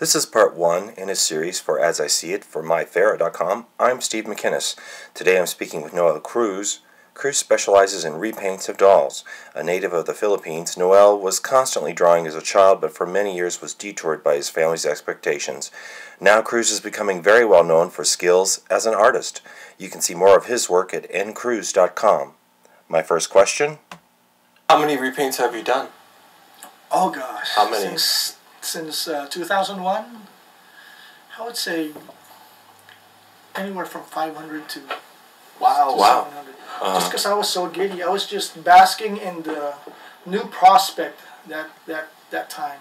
This is part 1 in a series for As I See It for myfera.com. I'm Steve McKinnis. Today I'm speaking with Noel Cruz. Cruz specializes in repaints of dolls. A native of the Philippines, Noel was constantly drawing as a child, but for many years was detoured by his family's expectations. Now Cruz is becoming very well known for skills as an artist. You can see more of his work at ncruz.com. My first question? How many repaints have you done? Oh gosh. How many? Since 2001, I would say anywhere from 500 to Wow. 700. Just because I was so giddy, I was just basking in the new prospect that time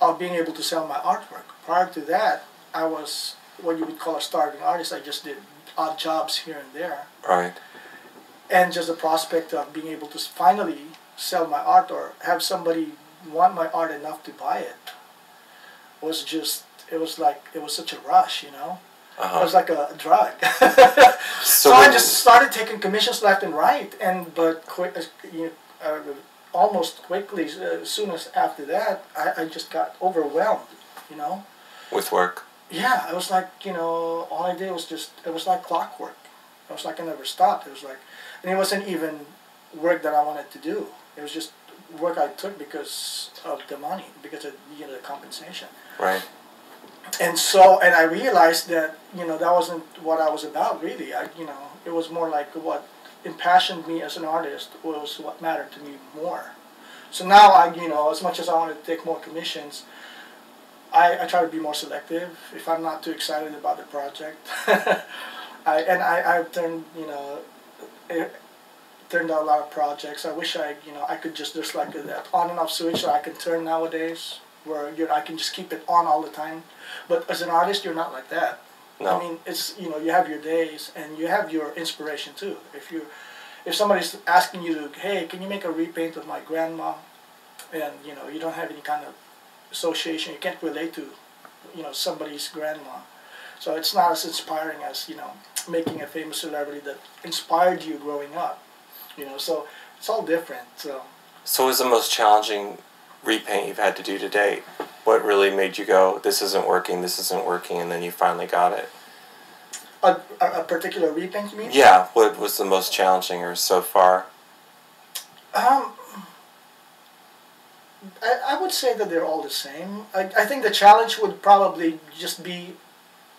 of being able to sell my artwork. Prior to that, I was what you would call a starving artist. I just did odd jobs here and there. Right. And just the prospect of being able to finally sell my art or have somebody want my art enough to buy it was just, it was such a rush, you know? It was like a drug. So I just started taking commissions left and right, but almost quickly, as soon as after that, I just got overwhelmed, you know? With work? Yeah, it was like, all I did was just, it was like clockwork. It was like I never stopped. It was like, and it wasn't even work that I wanted to do. It was just work I took because of the money, because of the compensation. Right. And so, and I realized that that wasn't what I was about really. It was more like what impassioned me as an artist was what mattered to me more. So now as much as I wanted to take more commissions, I try to be more selective. If I'm not too excited about the project, I've turned out a lot of projects. I wish I could just, there's like that on and off switch that I can turn nowadays, where I can just keep it on all the time. But as an artist, you're not like that. No. I mean, it's you have your days and you have your inspiration too. If somebody's asking you to, hey, can you make a repaint of my grandma, and you don't have any kind of association, you can't relate to somebody's grandma. So it's not as inspiring as making a famous celebrity that inspired you growing up. So it's all different. So what was the most challenging repaint you've had to do to date? What really made you go, this isn't working, and then you finally got it? A particular repaint, you mean? Yeah, what was the most challenging or so far? I would say that they're all the same. I think the challenge would probably just be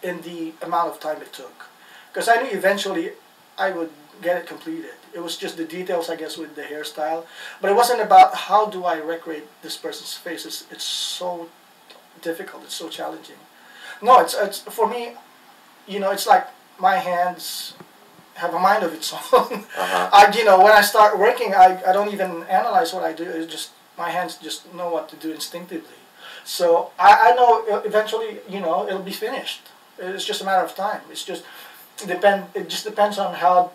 in the amount of time it took. Because I knew eventually I would get it completed. It was just the details, I guess, with the hairstyle. But it wasn't about how do I recreate this person's face. It's so difficult. It's so challenging. No, it's for me, it's like my hands have a mind of its own. When I start working, I don't even analyze what I do. It's just my hands just know what to do instinctively. So I know eventually, it'll be finished. It's just a matter of time. It just depends on how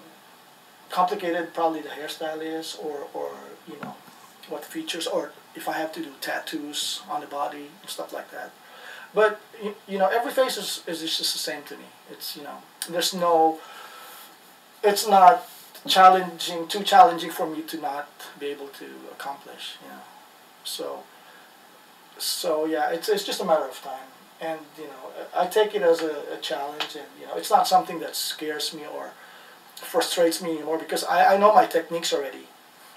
complicated probably the hairstyle is, or what features, or if I have to do tattoos on the body and stuff like that. But every face is just the same to me. It's there's no, it's not too challenging for me to not be able to accomplish. So yeah, it's just a matter of time. And I take it as a challenge, and it's not something that scares me or frustrates me anymore, because I know my techniques already.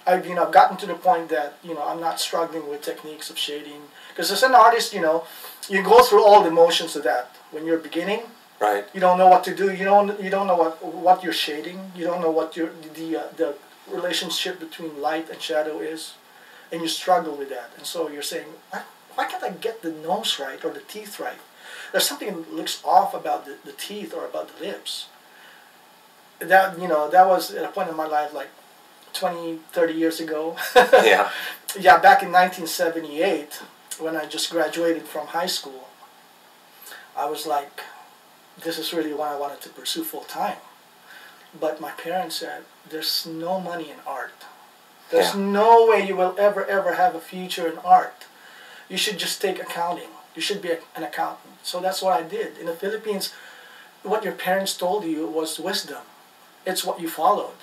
I've gotten to the point that I'm not struggling with techniques of shading, because as an artist you go through all the motions of that when you're beginning. Right. You don't know what to do. You don't know what you're shading. You don't know what the relationship between light and shadow is, and you struggle with that. And so you're saying, why can't I get the nose right or the teeth right? There's something that looks off about the teeth or about the lips. That was at a point in my life like 20, 30 years ago. Yeah. Yeah, back in 1978, when I just graduated from high school, I was like, this is really what I wanted to pursue full time. But my parents said, there's no money in art. There's no way you will ever have a future in art. You should just take accounting. You should be an accountant. So that's what I did. In the Philippines, what your parents told you was wisdom. It's what you followed.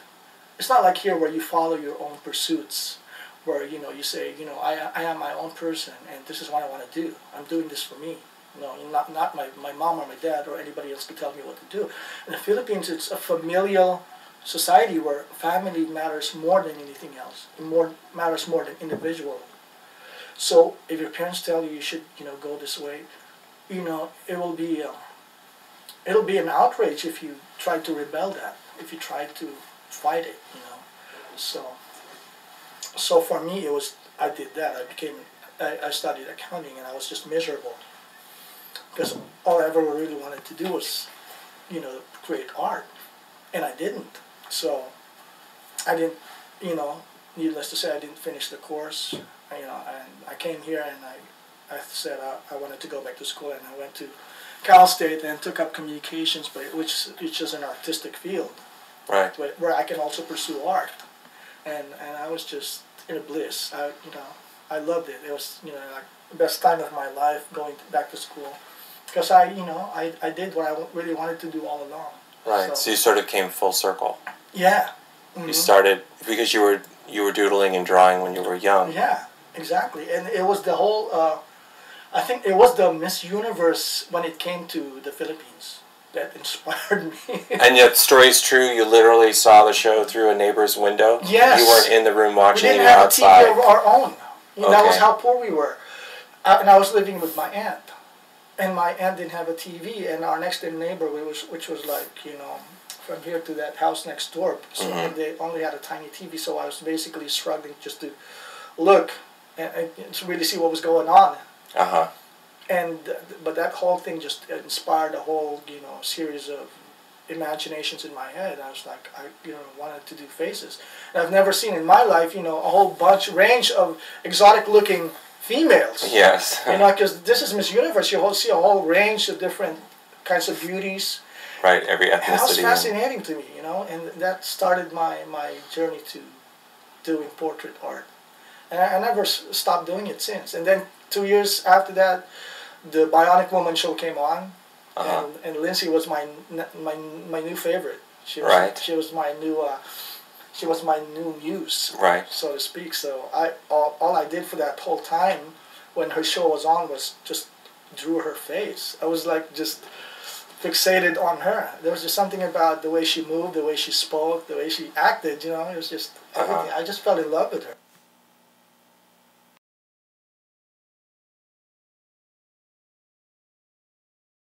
It's not like here where you follow your own pursuits, where you say I am my own person and this is what I want to do. I'm doing this for me. Not my mom or my dad or anybody else could tell me what to do. In the Philippines, it's a familial society where family matters more than anything else. Matters more than individual. So if your parents tell you should go this way, it'll be an outrage if you try to rebel that, if you try to fight it. So for me I did that. I studied accounting and I was just miserable because all I ever really wanted to do was create art, and I didn't. So I didn't, needless to say, I didn't finish the course. And I came here and I said I wanted to go back to school, and I went to Cal State and took up communications, which is an artistic field, right? Where I can also pursue art, and I was just in a bliss. I loved it. It was like the best time of my life going back to school, because I did what I really wanted to do all along. Right. So you sort of came full circle. Yeah. Mm-hmm. You started because you were doodling and drawing when you were young. Yeah, exactly. And it was the whole. I think it was the Miss Universe when it came to the Philippines that inspired me. And yet, the story's true. You literally saw the show through a neighbor's window. Yes. You weren't in the room watching. We didn't you were have outside. a TV of our own. That Okay. was how poor we were. And I was living with my aunt. And my aunt didn't have a TV, and our next door neighbor, which was like, from here to that house next door, so they only had a tiny TV, so I was basically struggling just to look and to really see what was going on. Uh-huh. But that whole thing just inspired a whole, series of imaginations in my head. I was like, I wanted to do faces. And I've never seen in my life, a whole range of exotic-looking females. Yes. Because this is Miss Universe. You see a whole range of different kinds of beauties. Right, every ethnicity. And that was fascinating to me, and that started my journey to doing portrait art. And I never stopped doing it since. And then 2 years after that, the Bionic Woman show came on, and Lindsay was my new favorite. She was my new. She was my new muse, right, so to speak. So all I did for that whole time when her show was on was just drew her face. I was like just fixated on her. There was just something about the way she moved, the way she spoke, the way she acted. It was just everything. I just fell in love with her.